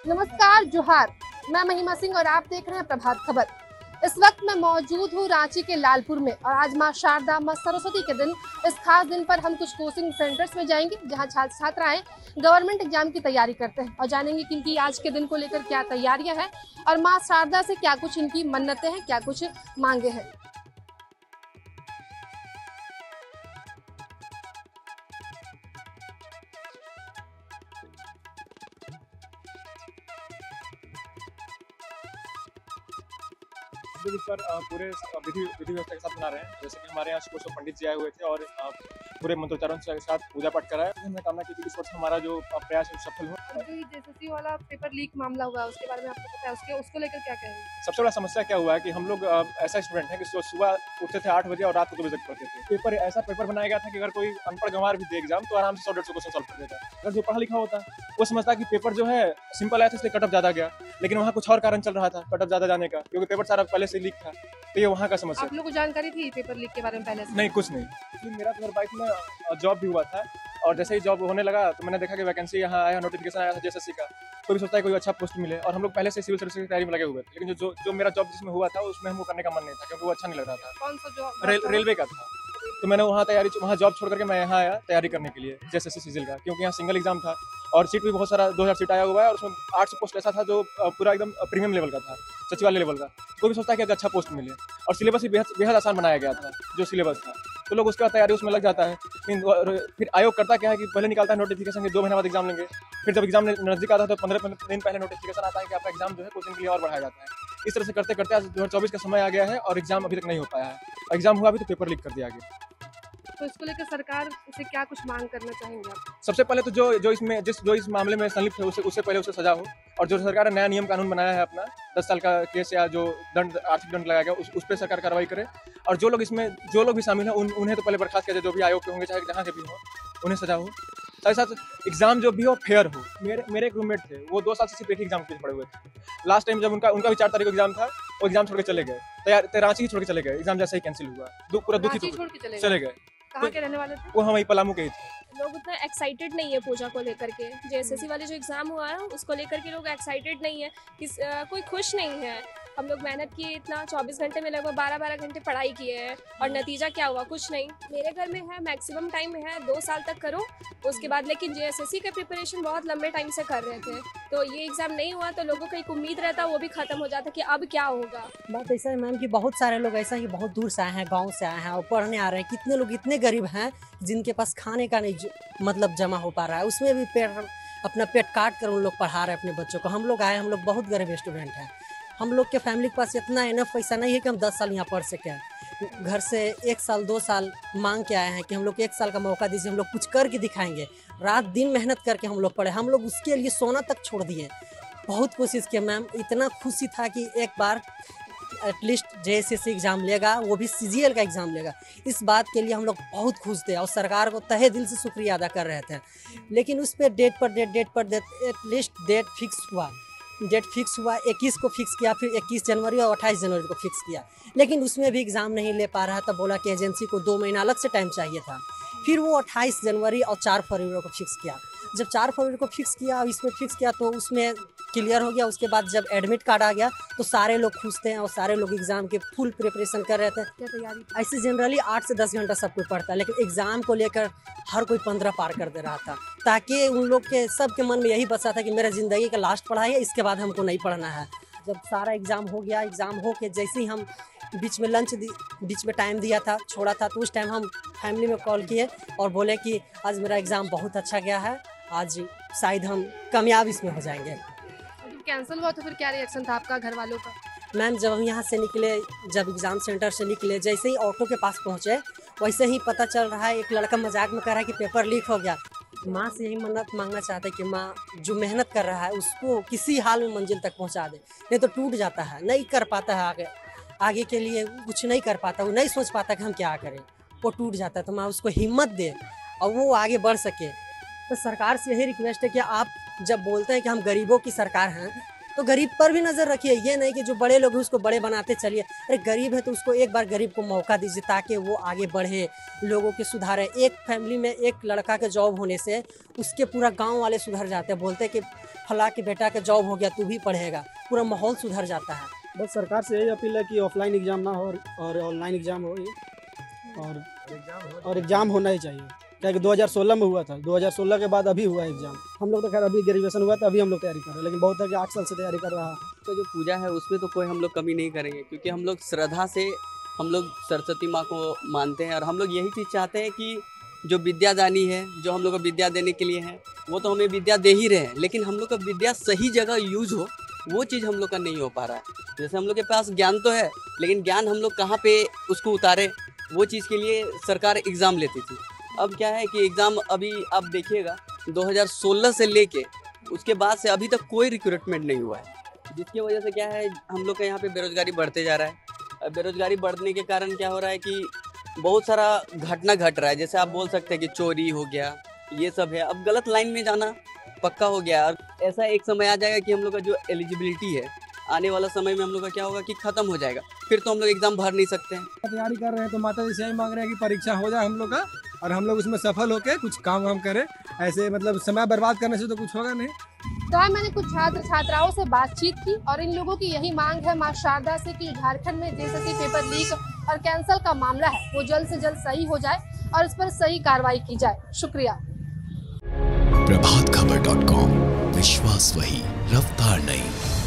नमस्कार, जोहार। मैं महिमा सिंह और आप देख रहे हैं प्रभात खबर। इस वक्त मैं मौजूद हूँ रांची के लालपुर में और आज माँ शारदा, माँ सरस्वती के दिन, इस खास दिन पर हम कुछ कोचिंग सेंटर्स में जाएंगे जहाँ छात्र छात्राएं गवर्नमेंट एग्जाम की तैयारी करते हैं और जानेंगे कि इनकी आज के दिन को लेकर क्या तैयारियां हैं और माँ शारदा से क्या कुछ इनकी मन्नतें हैं, क्या कुछ मांगे हैं। इस पर पूरे विधि विधि व्यवस्था के साथ मना रहे हैं। जैसे कि हमारे यहाँ सुबह से पंडित जी आए हुए थे और पूरे मंत्रोच्चारण के साथ पूजा पाठ कराया। हमने कामना की कि इस वर्ष हमारा जो प्रयास है सफल हो। जेएसएससी वाला पेपर लीक मामला हुआ है, उसके बारे में आपको पता है, उसको लेकर क्या कहेंगे? सबसे बड़ा समस्या क्या हुआ है कि हम लोग ऐसा स्टूडेंट है कि सुबह उठते थे 8 बजे और रात को 2 बजे तक पढ़ते थे। पेपर ऐसा पेपर बनाया गया था कि अगर कोई अनपढ़ गंवार भी दे एग्जाम तो आराम से 100-150 क्वेश्चन सॉल्व कर देता। अगर जो पढ़ा लिखा होता वो समझता कि पेपर जो है सिंपल आया था इसलिए कटअप ज्यादा गया, लेकिन वहाँ कुछ और कारण चल रहा था कटअप ज्यादा जाने का, क्योंकि पेपर सारा पहले से लीक था। तो ये वहाँ का समस्या। आप लोगों को जानकारी थी पेपर लीक के बारे में पहले से? नहीं, कुछ नहीं। मेरा 2022 में जॉब भी हुआ था और जैसे ही जॉब होने लगा तो मैंने देखा कि वैकेंसी यहाँ आया, नोटिफिकेशन आया था जेएसएससी का। कोई भी सोचता है कोई अच्छा पोस्ट मिले और हम लोग पहले से सिविल सर्विस की तैयारी में लगे हुए थे, लेकिन जो मेरा जॉब जिसमें हुआ था उसमें हमको करने का मन नहीं था क्योंकि वो अच्छा नहीं लग रहा था। कौन सा जॉब? रेलवे का था। तो मैंने वहाँ जॉब छोड़ करके मैं यहाँ आया तैयारी करने के लिए जेएसएससी सिजिल का, क्योंकि यहाँ सिंगल एग्जाम था और सीट भी बहुत सारा 2000 सीट आया हुआ है और उसमें 800 पोस्ट ऐसा था जो पूरा एकदम प्रीमियम लेवल का था, सचिवालय लेवल का। कोई भी सोचता है कि अच्छा पोस्ट मिले और सिलेबस भी बेहद आसान बनाया गया था जो सिलेबस था, तो लोग उसका तैयारी उसमें लग जाता है। फिर आयोग करता क्या है कि पहले निकालता है नोटिफिकेशन कि 2 महीने बाद एग्जाम लेंगे, फिर जब एग्जाम नजदीक आता है तो 15 दिन पहले नोटिफिकेशन आता है कि आपका एग्जाम जो है कुछ दिन के लिए और बढ़ाया जाता है। इस तरह से करते करते आज 2024 का समय आ गया है और एग्जाम अभी तक नहीं हो पाया है। एग्जाम हुआ भी तो पेपर लीक कर दिया गया। तो इसको लेकर सरकार से क्या कुछ मांग करना चाहेंगे आप? सबसे पहले तो जो इस मामले में संलिप्त है उससे पहले उसे सजा हो, और जो सरकार ने नया नियम कानून बनाया है अपना 10 साल का केस या जो दंड आर्थिक दंड लगाया गया उस पर सरकार कार्रवाई करे, और जो लोग भी शामिल हैं उन्हें तो पहले बर्खास्त किया जाए, जो भी आयोग के होंगे चाहे जहाँ के भी हो उन्हें सजा हो। साथ ही साथ एग्जाम जो भी हो फेयर हो। मेरे एक रूममेट थे, वो 2 साल से सिर्फ एक एग्जाम के लिए पड़े हुए थे। लास्ट टाइम जब उनका भी 4 तारीख को एग्जाम था, वो एग्जाम छोड़ के चले गए, रांची ही छोड़ के चले गए, एग्जाम जैसे ही कैंसिल हुआ, पूरा दुखी चले गए। कहाँ के रहने वाले थे? वो हम वही पलामू के ही थे। लोग उतना एक्साइटेड नहीं है पूजा को लेकर के। जेएसएससी वाले जो एग्जाम हुआ है उसको लेकर के लोग एक्साइटेड नहीं है, कोई खुश नहीं है। हम लोग मेहनत किए, इतना 24 घंटे में लगभग 12-12 घंटे पढ़ाई किए हैं और नतीजा क्या हुआ? कुछ नहीं। मेरे घर में है, मैक्सिमम टाइम में है 2 साल तक करो उसके बाद, लेकिन जेएसएससी का प्रिपरेशन बहुत लंबे टाइम से कर रहे थे, तो ये एग्जाम नहीं हुआ तो लोगों को एक उम्मीद रहता, वो भी खत्म हो जाता कि अब क्या होगा। बात ऐसा है मैम कि बहुत सारे लोग ऐसा ही बहुत दूर से आए हैं, गांव से आए हैं और पढ़ने आ रहे हैं। कितने लोग इतने गरीब हैं जिनके पास खाने का नहीं मतलब जमा हो पा रहा है, उसमें भी अपना पेट काट कर उन लोग पढ़ा रहे हैं अपने बच्चों को। हम लोग आए, हम लोग बहुत गरीब स्टूडेंट हैं। हम लोग के फैमिली के पास इतना इनफ पैसा नहीं है कि हम 10 साल यहाँ पढ़ सकें। घर से 1 साल 2 साल मांग के आए हैं कि हम लोग 1 साल का मौका दीजिए, हम लोग कुछ करके दिखाएंगे। रात दिन मेहनत करके हम लोग पढ़े, हम लोग उसके लिए सोना तक छोड़ दिए। बहुत कोशिश किया मैम, इतना खुशी था कि एक बार एटलीस्ट जेएसएससी एग्ज़ाम लेगा, वो भी सीजीएल का एग्ज़ाम लेगा। इस बात के लिए हम लोग बहुत खुश थे और सरकार को तहे दिल से शुक्रिया अदा कर रहे थे। लेकिन उस पर डेट पर डेट एटलीस्ट डेट फिक्स हुआ 21 को फिक्स किया, फिर 21 जनवरी और 28 जनवरी को फिक्स किया, लेकिन उसमें भी एग्ज़ाम नहीं ले पा रहा था। बोला कि एजेंसी को 2 महीना अलग से टाइम चाहिए था। फिर वो 28 जनवरी और 4 फरवरी को फिक्स किया। जब 4 फरवरी को फिक्स किया और इसमें फिक्स किया तो उसमें क्लियर हो गया। उसके बाद जब एडमिट कार्ड आ गया तो सारे लोग खुश थे और सारे लोग एग्ज़ाम के फुल प्रिपरेशन कर रहे थे। क्या तैयारी? ऐसे जनरली 8 से 10 घंटा सब कोई पढ़ता है, लेकिन एग्ज़ाम को लेकर हर कोई 15 पार कर दे रहा था, ताकि उन लोग के सबके मन में यही बसा था कि मेरा ज़िंदगी का लास्ट पढ़ाई है, इसके बाद हमको नहीं पढ़ना है। जब सारा एग्ज़ाम हो गया, एग्ज़ाम हो के जैसे ही हम बीच में टाइम दिया था, छोड़ा था, तो उस टाइम हम फैमिली में कॉल किए और बोले कि आज मेरा एग्ज़ाम बहुत अच्छा गया है, आज शायद हम कामयाब इसमें हो जाएंगे। कैंसिल हुआ तो फिर क्या रिएक्शन था आपका, घर वालों का? मैम जब हम यहाँ से निकले, जब एग्ज़ाम सेंटर से निकले, जैसे ही ऑटो के पास पहुँचे वैसे ही पता चल रहा है, एक लड़का मजाक में कह रहा है कि पेपर लीक हो गया। माँ से यही मन्नत मांगना चाहते हैं कि माँ जो मेहनत कर रहा है उसको किसी हाल में मंजिल तक पहुँचा दे, नहीं तो टूट जाता है, नहीं कर पाता है आगे के लिए कुछ नहीं कर पाता, वो नहीं सोच पाता कि हम क्या करें, वो टूट जाता है। तो माँ उसको हिम्मत दे और वो आगे बढ़ सके। तो सरकार से यही रिक्वेस्ट है कि आप जब बोलते हैं कि हम गरीबों की सरकार हैं, तो गरीब पर भी नज़र रखिए, ये नहीं कि जो बड़े लोग हैं उसको बड़े बनाते चलिए। अरे गरीब है तो उसको एक बार गरीब को मौका दीजिए ताकि वो आगे बढ़े, लोगों के सुधारे। एक फैमिली में एक लड़का के जॉब होने से उसके पूरा गांव वाले सुधर जाते हैं, बोलते हैं कि फला के बेटा का जॉब हो गया तू भी पढ़ेगा, पूरा माहौल सुधर जाता है। बस सरकार से यही अपील है कि ऑफलाइन एग्ज़ाम ना हो और ऑनलाइन एग्ज़ाम हो, और एग्ज़ाम होना ही चाहिए। क्या कि 2016 में हुआ था, 2016 के बाद अभी हुआ एग्ज़ाम। हम लोग तो खैर अभी ग्रेजुएशन हुआ था, अभी हम लोग तैयारी कर रहे हैं, लेकिन बहुत है कि 8 साल से तैयारी कर रहा है। तो जो पूजा है उसमें तो कोई हम लोग कमी नहीं करेंगे, क्योंकि हम लोग श्रद्धा से हम लोग सरस्वती माँ को मानते हैं और हम लोग यही चीज़ चाहते हैं कि जो विद्यादानी है, जो हम लोग को विद्या देने के लिए है, वो तो हमें विद्या दे ही रहे हैं, लेकिन हम लोग का विद्या सही जगह यूज हो, वो चीज़ हम लोग का नहीं हो पा रहा है। जैसे हम लोग के पास ज्ञान तो है, लेकिन ज्ञान हम लोग कहाँ पे उसको उतारे, वो चीज़ के लिए सरकार एग्ज़ाम लेती थी। अब क्या है कि एग्ज़ाम अभी आप देखिएगा 2016 से लेके उसके बाद से अभी तक कोई रिक्रूटमेंट नहीं हुआ है, जिसकी वजह से क्या है हम लोग का यहाँ पे बेरोज़गारी बढ़ते जा रहा है। बेरोज़गारी बढ़ने के कारण क्या हो रहा है कि बहुत सारा घटना घट रहा है। जैसे आप बोल सकते हैं कि चोरी हो गया, ये सब है। अब गलत लाइन में जाना पक्का हो गया और ऐसा एक समय आ जाएगा कि हम लोग का जो एलिजिबिलिटी है आने वाला समय में हम लोग का क्या होगा कि ख़त्म हो जाएगा, फिर तो हम लोग एग्ज़ाम भर नहीं सकते हैं। तैयारी कर रहे हैं तो माता जी से यही मांग रहे हैं कि परीक्षा हो जाए हम लोग का, और हम लोग उसमें सफल होकर कुछ काम वाम करें। ऐसे मतलब समय बर्बाद करने से तो कुछ होगा नहीं। तो आज मैंने कुछ छात्र छात्राओं से बातचीत की और इन लोगों की यही मांग है मां शारदा से कि झारखंड में जेएसएससी पेपर लीक और कैंसिल का मामला है वो जल्द से जल्द सही हो जाए और इस पर सही कार्रवाई की जाए। शुक्रिया। प्रभातखबर.com, विश्वास वही, रफ्तार नहीं।